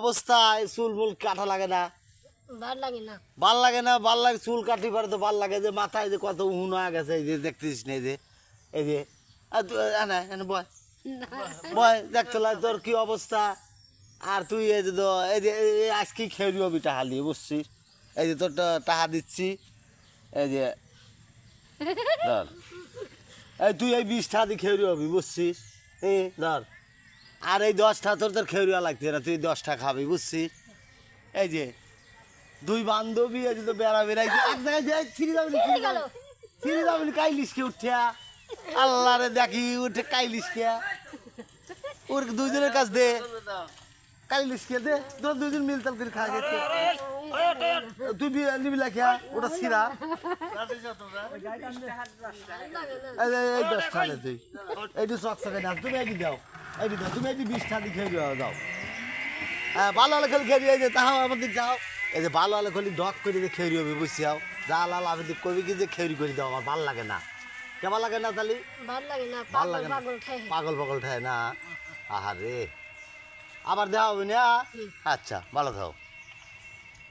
অবস্থায় চুল মুল কাটা লাগে না? ভাল লাগে না। ভাল লাগে না? ভাল লাগে চুল কাটি পারে তো ভাল লাগে যে মাথায় যে কত উন হয়ে গেছে এই যে দেখতেছিস না এই যে বয় বয় দেখতে লাগে তোর কি অবস্থা। আর তুই এই যে এই যে আজকে খেয়ে হবি টাকা নিয়ে বুঝছিস। এই যে তোর টাকা দিচ্ছি এই যে ধর এই তুই এই 20 টাকা দিয়ে খেয়ে হবি বুঝছিস। এই ধর আর এই 10টা তোর খেউরিয়া লাগছে না, তুই 10টা খাবি বুঝছিস। এই যে দুই বান্ধবী এই যে তো বেড়া বেড়াইছে এক জায়গায় যাই ছিঁড়ে যাবি কাইলিশকে উঠিয়া আল্লাহ রে দেখি উঠে কাইলিশকে ওর দুইজনের কাছ দে কাইলিশকে দে তোর দুইজন মিলতাল করে খা গেছে তুই নিবি লাখিয়া ওটা ছিঁড়া এই 10 টাকা তুই এইটু চক চকে না তুমি একই দাও এইটু দাও তুমি একটু 20 টাকা দিয়ে খেয়ে দাও। হ্যাঁ ভালো হলে খেলে খেয়ে দিয়ে তাহাও আমাদের যাও এই যে ভালো হলে খালি ডক করে দিয়ে খেয়ে হবে বুঝছি আও যা লাল আমি কবি কি যে খেয়ে করে দাও আমার ভালো লাগে না। কেমন লাগে না তালি? ভাল লাগে না। ভাল লাগে না পাগল পাগল ঠায় না। আহারে আবার দেওয়া হবে না। আচ্ছা ভালো থাও।